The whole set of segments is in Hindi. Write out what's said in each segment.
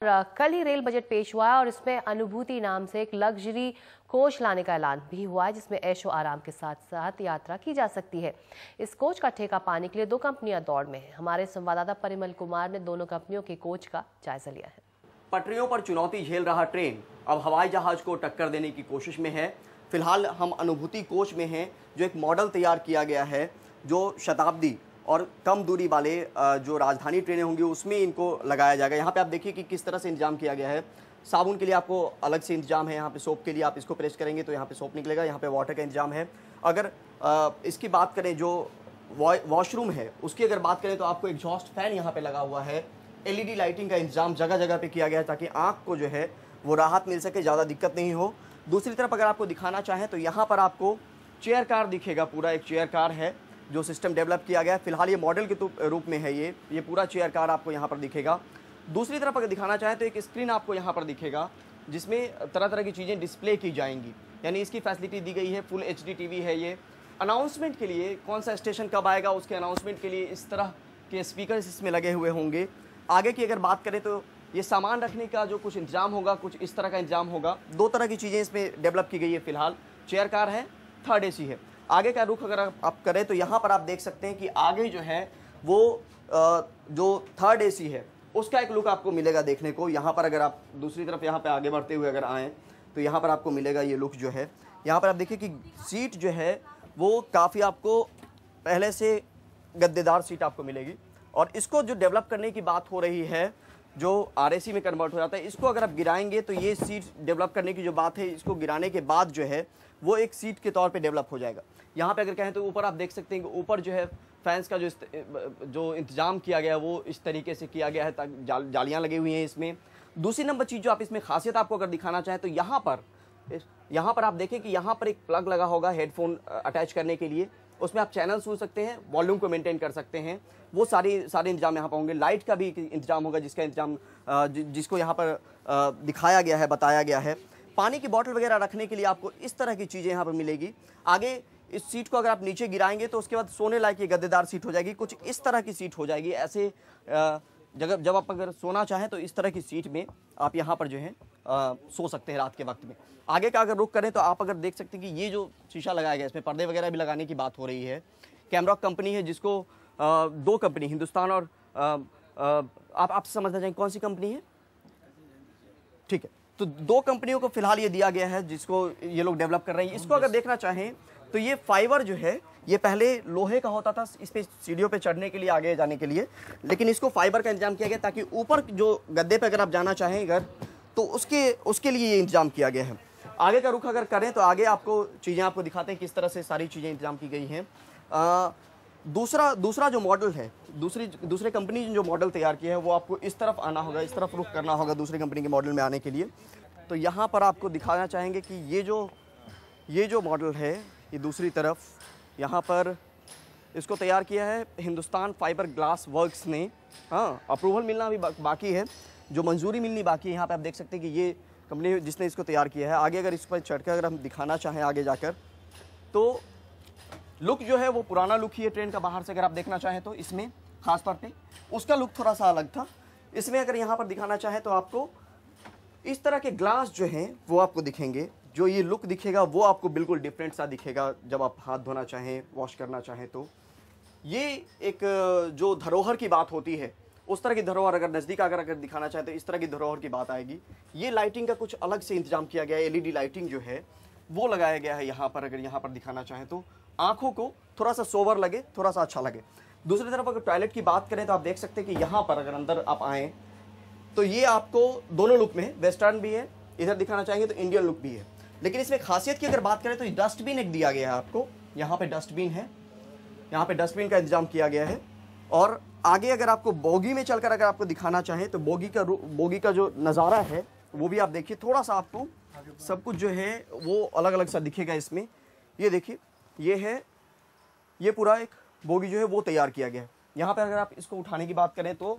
कल ही रेल बजट पेश हुआ है और इसमें अनुभूति नाम से एक लग्जरी कोच लाने का ऐलान भी हुआ है, जिसमें ऐशो आराम के साथ साथ यात्रा की जा सकती है। इस कोच का ठेका पाने के लिए 2 कंपनियां दौड़ में हैं। हमारे संवाददाता परिमल कुमार ने दोनों कंपनियों के कोच का जायजा लिया है। पटरियों पर चुनौती झेल रहा ट्रेन अब हवाई जहाज को टक्कर देने की कोशिश में है। फिलहाल हम अनुभूति कोच में हैं, जो एक मॉडल तैयार किया गया है जो शताब्दी और कम दूरी वाले जो राजधानी ट्रेनें होंगी उसमें इनको लगाया जाएगा। यहाँ पे आप देखिए कि किस तरह से इंतजाम किया गया है। साबुन के लिए आपको अलग से इंतजाम है, यहाँ पे सोप के लिए आप इसको प्रेस करेंगे तो यहाँ पे सोप निकलेगा, यहाँ पे वाटर का इंतजाम है। अगर इसकी बात करें जो वॉशरूम है उसकी अगर बात करें तो आपको एग्जॉस्ट फैन यहाँ पे लगा हुआ है। LED लाइटिंग का इंतजाम जगह जगह पे किया गया है ताकि आँख को जो है वो राहत मिल सके, ज़्यादा दिक्कत नहीं हो। दूसरी तरफ अगर आपको दिखाना चाहें तो यहाँ पर आपको चेयर कार दिखेगा, पूरा एक चेयर कार है जो सिस्टम डेवलप किया गया है। फिलहाल ये मॉडल के रूप में है, ये पूरा चेयर कार आपको यहाँ पर दिखेगा। दूसरी तरफ अगर दिखाना चाहें तो एक स्क्रीन आपको यहाँ पर दिखेगा जिसमें तरह तरह की चीज़ें डिस्प्ले की जाएंगी, यानी इसकी फैसिलिटी दी गई है। फुल HD TV है ये। अनाउंसमेंट के लिए कौन सा स्टेशन कब आएगा उसके अनाउंसमेंट के लिए इस तरह के स्पीकर्स इसमें लगे हुए होंगे। आगे की अगर बात करें तो ये सामान रखने का जो कुछ इंतजाम होगा, कुछ इस तरह का इंतजाम होगा। 2 तरह की चीज़ें इसमें डेवलप की गई है। फिलहाल चेयर कार है, 3rd AC है। आगे का रुख अगर आप करें तो यहाँ पर आप देख सकते हैं कि आगे जो है वो जो 3rd AC है उसका एक लुक आपको मिलेगा देखने को। यहाँ पर अगर आप दूसरी तरफ यहाँ पे आगे बढ़ते हुए अगर आएँ तो यहाँ पर आपको मिलेगा ये लुक जो है। यहाँ पर आप देखिए कि सीट जो है वो काफ़ी आपको पहले से गद्देदार सीट आपको मिलेगी। और इसको जो डेवलप करने की बात हो रही है, जो RAC में कन्वर्ट हो जाता है, इसको अगर आप गिराएंगे तो ये सीट डेवलप करने की जो बात है, इसको गिराने के बाद जो है वो एक सीट के तौर पे डेवलप हो जाएगा। यहाँ पे अगर कहें तो ऊपर आप देख सकते हैं कि ऊपर जो है फैंस का जो इंतजाम किया गया है वो इस तरीके से किया गया है, ताकि जालियाँ लगी हुई हैं इसमें। दूसरी नंबर चीज़ जो आप इसमें खासियत आपको अगर दिखाना चाहें तो यहाँ पर आप देखें कि यहाँ पर एक प्लग लगा होगा हेडफोन अटैच करने के लिए। उसमें आप चैनल सुन सकते हैं, वॉल्यूम को मेंटेन कर सकते हैं, वो सारे इंतजाम यहाँ पर होंगे। लाइट का भी इंतजाम होगा जिसका इंतजाम जिसको यहाँ पर दिखाया गया है, बताया गया है। पानी की बोतल वगैरह रखने के लिए आपको इस तरह की चीज़ें यहाँ पर मिलेगी। आगे इस सीट को अगर आप नीचे गिराएंगे तो उसके बाद सोने लायक ये गद्देदार सीट हो जाएगी, कुछ इस तरह की सीट हो जाएगी। ऐसे जगह जब आप अगर सोना चाहें तो इस तरह की सीट में आप यहाँ पर जो है सो सकते हैं रात के वक्त में। आगे का अगर रुख करें तो आप अगर देख सकते हैं कि ये जो शीशा लगाया गया है इसमें पर्दे वगैरह भी लगाने की बात हो रही है। कैमरॉक कंपनी है जिसको 2 कंपनी हिंदुस्तान और आप समझना चाहेंगे कौन सी कंपनी है? ठीक है, तो 2 कंपनियों को फिलहाल ये दिया गया है जिसको ये लोग डेवलप कर रहे हैं। इसको अगर देखना चाहें तो ये फाइबर जो है ये पहले लोहे का होता था इस पे सीढ़ियों पे चढ़ने के लिए, आगे जाने के लिए, लेकिन इसको फाइबर का इंतजाम किया गया ताकि ऊपर जो गद्दे पे अगर आप जाना चाहें अगर तो उसके लिए ये इंतजाम किया गया है। आगे का रुख अगर करें तो आगे आपको चीज़ें आपको दिखाते हैं किस तरह से सारी चीज़ें इंतजाम की गई हैं। दूसरा जो मॉडल है, दूसरे कंपनी ने जो मॉडल तैयार किया है वो आपको इस तरफ आना होगा, इस तरफ रुख करना होगा दूसरी कंपनी के मॉडल में आने के लिए। तो यहाँ पर आपको दिखाना चाहेंगे कि ये जो मॉडल है ये दूसरी तरफ यहाँ पर इसको तैयार किया है हिंदुस्तान फाइबर ग्लास वर्क्स ने। हाँ, अप्रूवल मिलना अभी बाकी है, जो मंजूरी मिलनी बाकी है। यहाँ पे आप देख सकते हैं कि ये कंपनी जिसने इसको तैयार किया है। आगे अगर इस पर चढ़कर अगर हम दिखाना चाहें आगे जाकर तो लुक जो है वो पुराना लुक ही है ट्रेन का। बाहर से अगर आप देखना चाहें तो इसमें खास तौर पे उसका लुक थोड़ा सा अलग था। इसमें अगर यहाँ पर दिखाना चाहें तो आपको इस तरह के ग्लास जो हैं वो आपको दिखेंगे। जो ये लुक दिखेगा वो आपको बिल्कुल डिफरेंट सा दिखेगा जब आप हाथ धोना चाहें, वॉश करना चाहें तो। ये एक जो धरोहर की बात होती है उस तरह की धरोहर अगर नज़दीक अगर दिखाना चाहें तो इस तरह की धरोहर की बात आएगी। ये लाइटिंग का कुछ अलग से इंतजाम किया गया है, LED लाइटिंग जो है वो लगाया गया है यहाँ पर। अगर यहाँ पर दिखाना चाहें तो आँखों को थोड़ा सा सोबर लगे, थोड़ा सा अच्छा लगे। दूसरी तरफ अगर टॉयलेट की बात करें तो आप देख सकते हैं कि यहाँ पर अगर अंदर आप आएँ तो ये आपको दोनों लुक में, वेस्टर्न भी है, इधर दिखाना चाहेंगे तो इंडियन लुक भी है। लेकिन इसमें खासियत की अगर बात करें तो डस्टबिन एक दिया गया है आपको। यहाँ पे डस्टबिन है, यहाँ पे डस्टबिन का इंतजाम किया गया है। और आगे अगर आपको बोगी में चलकर अगर आपको दिखाना चाहें तो बोगी का जो नज़ारा है वो भी आप देखिए। थोड़ा सा आपको सब कुछ जो है वो अलग अलग सा दिखेगा इसमें। ये देखिए, ये पूरा एक बोगी जो है वो तैयार किया गया है। यहाँ पर अगर आप इसको उठाने की बात करें तो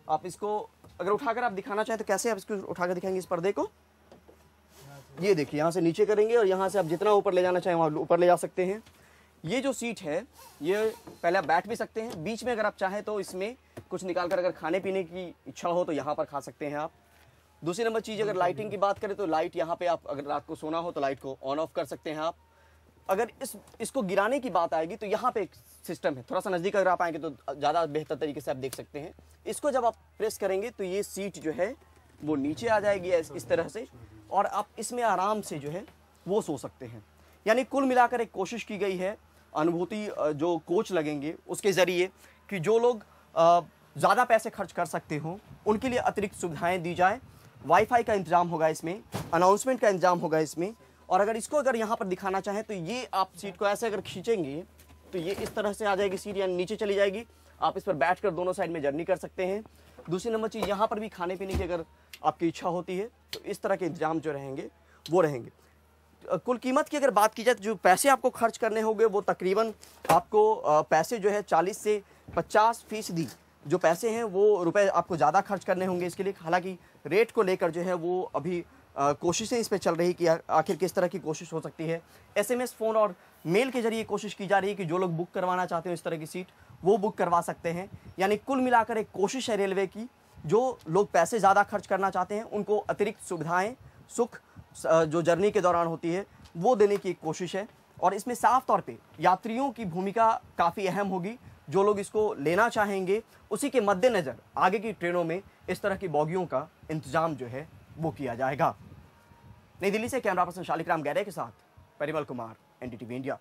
आप इसको अगर उठाकर आप दिखाना चाहें तो कैसे आप इसको उठाकर दिखाएंगे इस पर्दे को? ये देखिए, यहाँ से नीचे करेंगे और यहाँ से आप जितना ऊपर ले जाना चाहें वहाँ ऊपर ले जा सकते हैं। ये जो सीट है ये पहले आप बैठ भी सकते हैं, बीच में अगर आप चाहें तो इसमें कुछ निकाल कर अगर खाने पीने की इच्छा हो तो यहाँ पर खा सकते हैं आप। दूसरी नंबर चीज़, अगर लाइटिंग की बात करें तो लाइट यहाँ पे आप अगर रात को सोना हो तो लाइट को ऑन ऑफ कर सकते हैं आप। अगर इसको गिराने की बात आएगी तो यहाँ पे एक सिस्टम है, थोड़ा सा नज़दीक अगर आप आएंगे तो ज़्यादा बेहतर तरीके से आप देख सकते हैं। इसको जब आप प्रेस करेंगे तो ये सीट जो है वो नीचे आ जाएगी इस तरह से, और आप इसमें आराम से जो है वो सो सकते हैं। यानी कुल मिलाकर एक कोशिश की गई है अनुभूति जो कोच लगेंगे उसके ज़रिए कि जो लोग ज़्यादा पैसे खर्च कर सकते हों उनके लिए अतिरिक्त सुविधाएं दी जाए। वाईफाई का इंतजाम होगा इसमें, अनाउंसमेंट का इंतजाम होगा इसमें, और अगर इसको अगर यहाँ पर दिखाना चाहें तो ये आप सीट को ऐसे अगर खींचेंगे तो ये इस तरह से आ जाएगी सीट, यानी नीचे चली जाएगी। आप इस पर बैठकर दोनों साइड में जर्नी कर सकते हैं। दूसरी नंबर चीज़, यहाँ पर भी खाने पीने की अगर आपकी इच्छा होती है तो इस तरह के इंतजाम जो रहेंगे वो रहेंगे। कुल कीमत की अगर बात की जाए तो जो पैसे आपको खर्च करने होंगे वो तकरीबन आपको पैसे जो है 40 से 50% जो पैसे हैं वो रुपए आपको ज़्यादा खर्च करने होंगे इसके लिए। हालांकि रेट को लेकर जो है वो अभी कोशिशें इस पर चल रही कि आखिर किस तरह की कोशिश हो सकती है। SMS, फ़ोन और मेल के जरिए कोशिश की जा रही है कि जो लोग बुक करवाना चाहते हो इस तरह की सीट वो बुक करवा सकते हैं। यानी कुल मिलाकर एक कोशिश है रेलवे की, जो लोग पैसे ज़्यादा खर्च करना चाहते हैं उनको अतिरिक्त सुविधाएँ, सुख जो जर्नी के दौरान होती है वो देने की एक कोशिश है। और इसमें साफ तौर पे यात्रियों की भूमिका काफ़ी अहम होगी। जो लोग इसको लेना चाहेंगे उसी के मद्देनज़र आगे की ट्रेनों में इस तरह की बोगियों का इंतजाम जो है वो किया जाएगा। नई दिल्ली से कैमरा पर्सन शालिक राम गैरे के साथ परिमल कुमार, NDTV इंडिया।